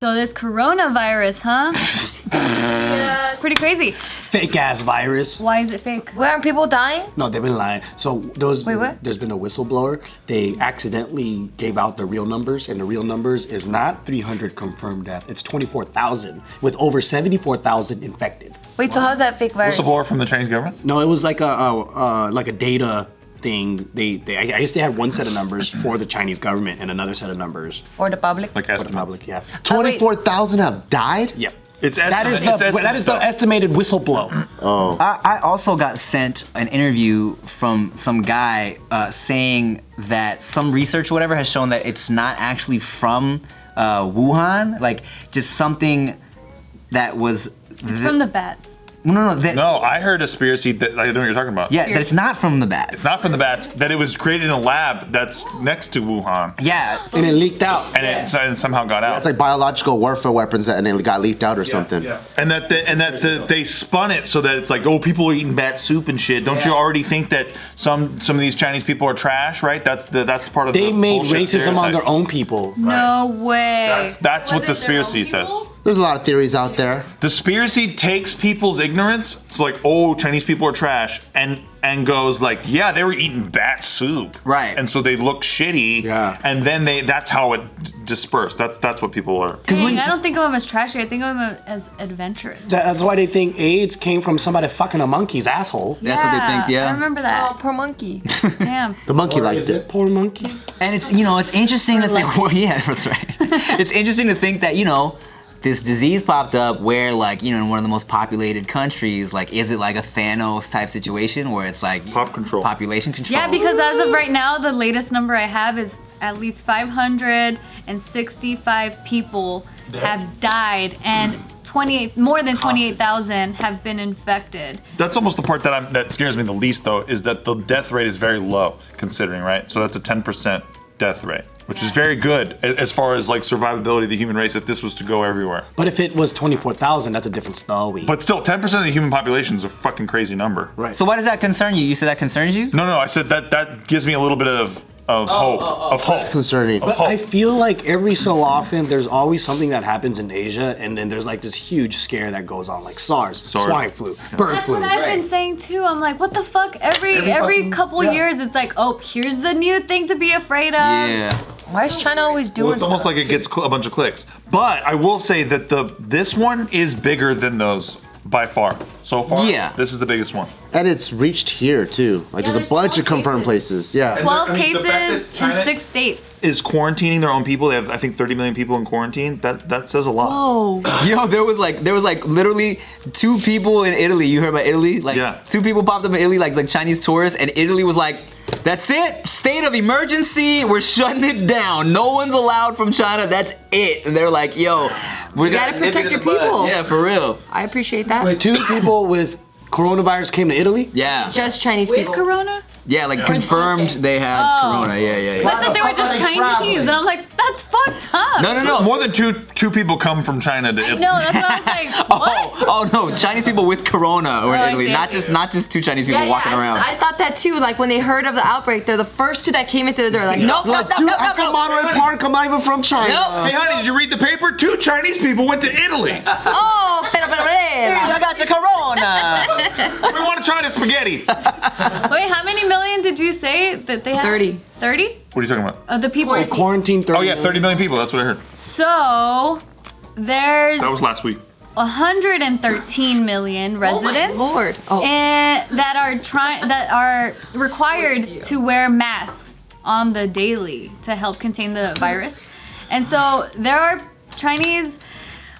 So this coronavirus, huh? Yeah, it's pretty crazy. Fake ass virus. Why is it fake? Why aren't people dying? No, they've been lying. So there's been a whistleblower. They accidentally gave out the real numbers, and the real numbers is not 300 confirmed deaths. It's 24,000 with over 74,000 infected. Wait, so how's that fake virus? Whistleblower from the Chinese government? No, it was like a data thing. I guess they had one set of numbers for the Chinese government and another set of numbers For the public? Like for the estimates. public. Yeah. 24,000 have died? Yep. It's That is the estimated whistleblow. Oh. I also got sent an interview from some guy saying that some research or whatever has shown that it's not actually from Wuhan, like just something that was. It's from the bats. No, I heard a conspiracy that I know what you're talking about. Yeah, that it's not from the bats. It's not from the bats, that it was created in a lab that's next to Wuhan. Yeah. And it leaked out. And it somehow got out. It's like biological warfare weapons and it got leaked out or something. Yeah. And they spun it so that it's like, oh, people are eating bat soup and shit. Don't you already think that some of these Chinese people are trash, right? That's part of They the made bullshit racism on stereotype. their own people. No way. That's what the conspiracy says. There's a lot of theories out there. The conspiracy takes people's ignorance, it's like, oh, Chinese people are trash, and goes like, yeah, they were eating bat soup. Right. And so they look shitty. Yeah. And then that's how it dispersed. That's what people are. Dang, I don't think of them as trashy. I think of them as adventurous. That's why they think AIDS came from somebody fucking a monkey's asshole. That's what they think, yeah. I remember Oh, that. poor monkey. Damn. The monkey liked Is it. it poor monkey? And it's it's interesting to think. Well, yeah, that's right. It's interesting to think that this disease popped up where in one of the most populated countries. Like, is it like a Thanos type situation where it's like population control? Yeah, because as of right now, the latest number I have is at least 565 people have died and more than 28,000 have been infected. That's almost the part that scares me the least, though, is that the death rate is very low, considering, right? So that's a 10% death rate, which is very good as far as like survivability of the human race if this was to go everywhere. But if it was 24,000, that's a different story. But still, 10% of the human population is a fucking crazy number. Right. So why does that concern you? You said that concerns you? No, I said that gives me a little bit of hope. Of hope. It's concerning. But I feel like every so often there's always something that happens in Asia, and then there's like this huge scare that goes on, like SARS. Swine flu, bird That's flu. what I've been saying too. I'm like, what the fuck? Every couple years, it's like, oh, here's the new thing to be afraid of. Yeah. Why is China always doing Well, it's almost stuff? like it gets a bunch of clicks. But I will say that this one is bigger than those by far. So far, Yeah. this is the biggest one. And it's reached here too. Like there's a bunch of confirmed places. Yeah. 12 I mean, the fact cases that China in 6 states. Is quarantining their own people. They have, I think, 30 million people in quarantine. That says a lot. Oh. Yo, there was like literally 2 people in Italy. You heard about Italy? Like 2 people popped up in Italy, like Chinese tourists, and Italy was like, that's it. State of emergency. We're shutting it down. No one's allowed from China. That's it. And they're like, yo, we gotta protect your people. Yeah, for real. I appreciate that. Wait, 2 people with coronavirus came to Italy? Yeah. Just Chinese With people. corona? Yeah, like confirmed they had corona. Yeah. I thought they were just Chinese, and I'm like, that's fucked up. No. More than two people come from China to Italy. No, that's what I was like. What? Oh no, Chinese people with corona were in I Italy, see, I see. not just 2 Chinese people walking around. I thought that too. Like when they heard of the outbreak, they're the first 2 that came into the door. Like, nope. Dude, I'm from Monterey Park. I'm not even from China. Hey, honey, did you read the paper? 2 Chinese people went to Italy. Oh, pero. I got the corona. We want to try the spaghetti. Wait, how many million did you say that they had? 30. 30? What are you talking about? Of the people. Quarantine 30 Oh yeah, 30 million people. That's what I heard. So, there's That was last week. 113 million residents. Oh my Lord. Oh. And that are required to wear masks on the daily to help contain the virus. And so there are Chinese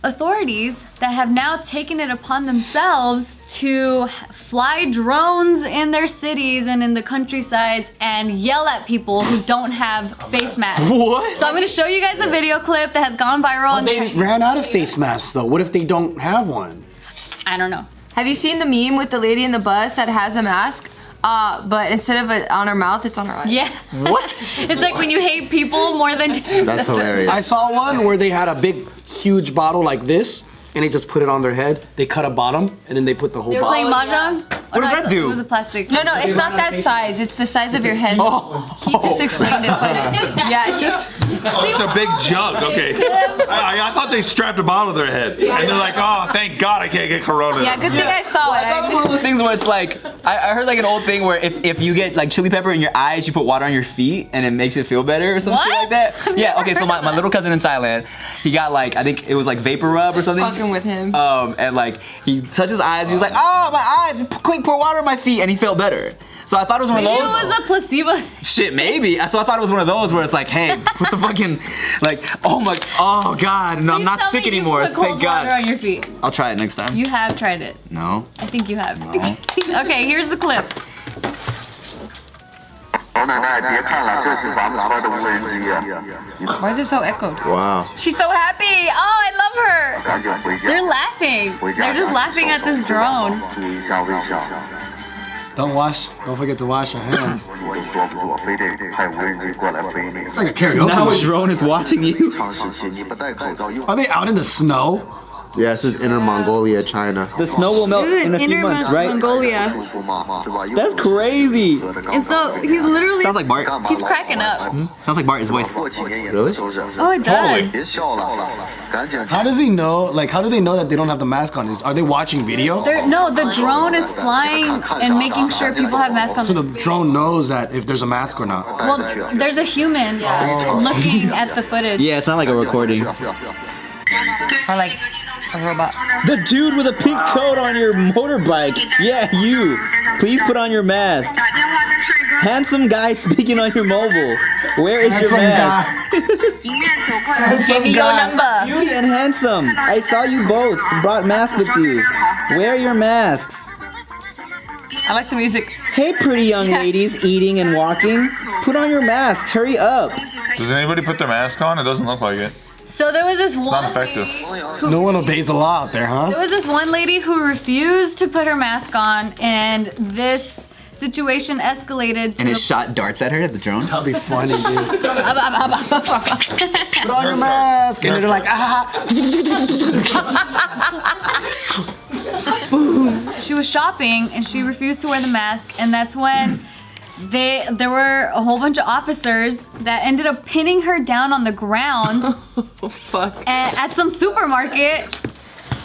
authorities that have now taken it upon themselves to fly drones in their cities and in the countrysides and yell at people who don't have face masks. What? So I'm gonna show you guys a video clip that has gone viral on They ran out of face masks though. What if they don't have one? I don't know. Have you seen the meme with the lady in the bus that has a mask? But instead of it on her mouth, it's on her eyes. Yeah. What? It's like when you hate people more than That's hilarious. I saw one where they had a big, huge bottle like this, and they just put it on their head. They cut a bottom, and then they put the whole They were bottle. playing mahjong? What does that do? It was a plastic. No, it's not that size. It's the size of your head. Oh. He just explained it for us. Yeah, It's a big jug. Okay. I thought they strapped a bottle to their head, and they're like, "Oh, thank God, I can't get corona." Yeah, good thing I saw it. I thought it was one of those things where it's like, I heard like an old thing where if you get like chili pepper in your eyes, you put water on your feet and it makes it feel better or some shit like that. Yeah, okay, so my little cousin in Thailand, he got like, I think it was like vapor rub or something. Fucking with him. And like, he touched his eyes, he was like, oh, my eyes, quick, pour water on my feet, and he felt better. So I thought it was one of Maybe those. it was a placebo. Shit, maybe. So I thought it was one of those where it's like, hey, put the fucking, like, oh God, no, I'm not sick anymore, Put cold thank God. water on your feet. I'll try it next time. You have tried it. No. I think you have. No. Okay, here's the clip. Why is it so echoed? Wow. She's so happy. Oh, I love her. They're laughing. They're just laughing at this drone. Don't forget to wash your hands. It's like a karaoke Now a machine. drone is watching you. Are they out in the snow? Yeah, this is Inner Mongolia, China. The snow will melt in a few Inner months, right? Mongolia. That's crazy. And so he's literally. Sounds like Bart. He's cracking up. Sounds like Bart, his voice. Really? Oh, it does. How does he know? Like, how do they know that they don't have the mask on? Are they watching video? No, the drone is flying and making sure people have masks on. So the drone knows that if there's a mask or not. Well, there's a human looking at the footage. Yeah, it's not like a recording. Or like a robot. The dude with a pink coat on your motorbike. Yeah, you. Please put on your mask. Handsome guy speaking on your mobile. Where is your mask? Give me your number. Beauty and handsome. I saw you both. Brought masks with you. Wear your masks. I like the music. Hey, pretty young ladies eating and walking. Put on your masks. Hurry up. Does anybody put their mask on? It doesn't look like it. So there was this one. It's not effective. No one obeys the law out there, huh? There was this one lady who refused to put her mask on, and this situation escalated to And it the- shot darts at her at the drone. That'd be funny, dude. Put on your mask, and they're like, ah. She was shopping and she refused to wear the mask, and that's when there were a whole bunch of officers that ended up pinning her down on the ground at some supermarket,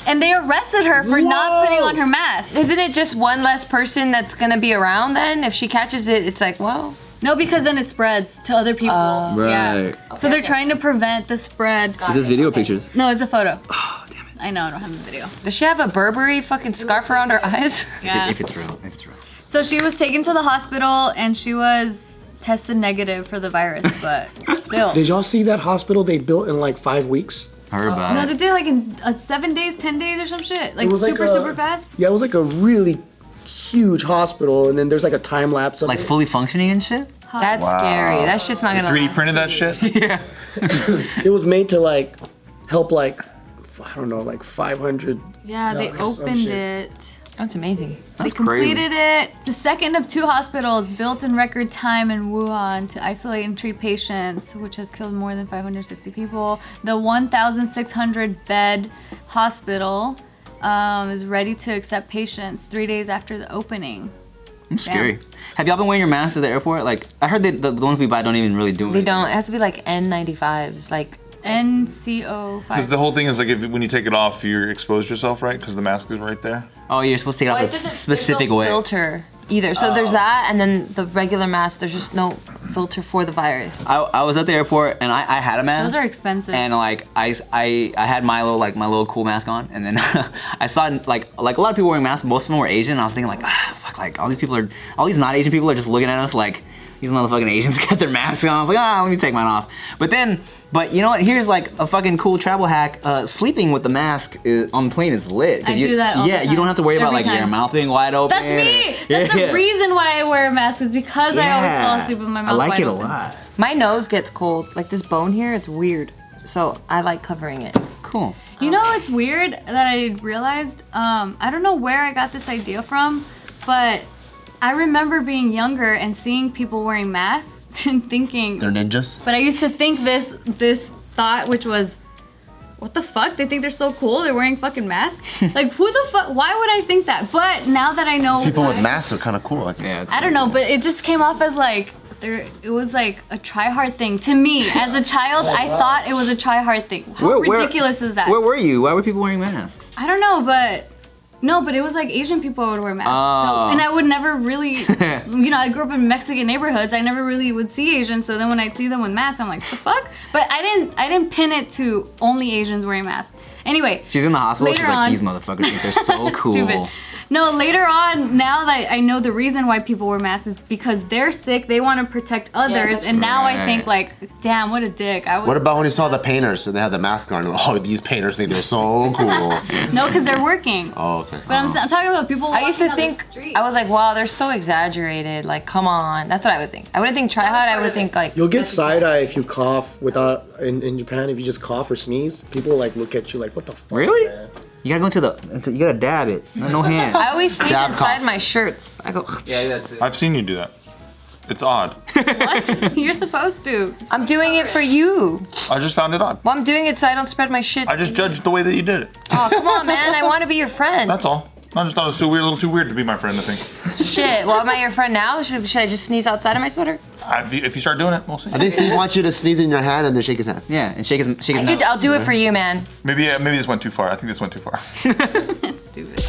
and they arrested her for not putting on her mask. Isn't it just one less person that's gonna be around then? If she catches it, it's like, well. No, because then it spreads to other people. Right. Yeah. So they're trying to prevent the spread. Is this video or pictures? No, it's a photo. Oh, damn it. I know, I don't have the video. Does she have a Burberry fucking scarf around her eyes? Yeah. If it's real. If it's real. So she was taken to the hospital and she was tested negative for the virus, but still. Did y'all see that hospital they built in like 5 weeks? Heard about No, it. they did it like in 7 days, 10 days or some shit. Like It was super, like a- super fast. Yeah, it was like a really huge hospital, and then there's like a time lapse of Like it. fully functioning and shit? That's scary. That shit's not gonna 3D last. printed that shit? Yeah. It was made to like help like I don't know, like 500. Yeah, they or some opened shit. it. That's amazing. That's They completed it. The second of 2 hospitals built in record time in Wuhan to isolate and treat patients, which has killed more than 560 people. The 1,600 bed hospital is ready to accept patients 3 days after the opening. It's scary. Have y'all been wearing your masks at the airport? Like, I heard that the ones we buy don't even really do They anything. don't. It has to be like N95s. Like, NCO5. Because the whole thing is like when you take it off, you expose yourself, right? Because the mask is right there. Oh, you're supposed to take it off a specific way. filter either. So there's that, and then the regular mask. There's just no filter for the virus. I was at the airport and I had a mask. Those are expensive. And like I had my little cool mask on, and then I saw like a lot of people wearing masks. Most of them were Asian. And I was thinking like, fuck, like all these not Asian people are just looking at us like these motherfucking Asians got their masks on. I was like, let me take mine off. But you know what? Here's like a fucking cool travel hack. Sleeping with the mask on the plane is lit. I do that all the Yeah, you time. don't have to worry about Every like your time. mouth being wide open. That's me. That's Yeah. the reason why I wear a mask is because I always fall asleep with my mouth I like wide it a open. lot. My nose gets cold. Like this bone here, it's weird. So I like covering it. Cool. You know what's weird that I realized? I don't know where I got this idea from, but I remember being younger and seeing people wearing masks and thinking They're ninjas. But I used to think this thought, which was, what the fuck? They think they're so cool. They're wearing fucking masks. Like, who the fuck? Why would I think that? But now that I know, People with masks are kind of cool. Yeah. I don't know. But it just came off as like it was like a try hard thing to me. As a child, I thought it was a try hard thing. How ridiculous is that? Where were you? Why were people wearing masks? I don't know, but it was like Asian people would wear masks. Oh. And I would never really, I grew up in Mexican neighborhoods. I never really would see Asians. So then when I'd see them with masks, I'm like, the fuck? But I didn't pin it to only Asians wearing masks. Anyway. She's in the hospital. She's like, these motherfuckers think they're so cool. Stupid. No, later on, now that I know the reason why people wear masks is because they're sick, they want to protect others, and now I think like, damn, what a dick. What about when you saw the painters and they had the mask on? Oh, these painters think they're so cool. No, because they're working. Oh, okay. But I'm talking about people. I used to think, I was like, wow, they're so exaggerated. Like, come on. That's what I would think. I wouldn't think try hard. I would think like. You'll get side eye if you cough without in Japan. If you just cough or sneeze, people like look at you like, what the fuck? Really? Man? You gotta go you gotta dab it. No hand. I always sneeze inside my shirts. I go. Yeah, that's it. I've seen you do that. It's odd. What? You're supposed to. I'm doing it for you. I just found it odd. Well, I'm doing it so I don't spread my shit. I just judged the way that you did it. Oh, come on, man. I want to be your friend. That's all. I just thought it was a little too weird to be my friend, I think. Shit. Well, am I your friend now? Should I just sneeze outside of my sweater? If you start doing it, we'll see. I think Steve wants you to sneeze in your hand and then shake his hand. Yeah, and shake his mouth. I'll do it for you, man. Maybe this went too far. I think this went too far. Stupid.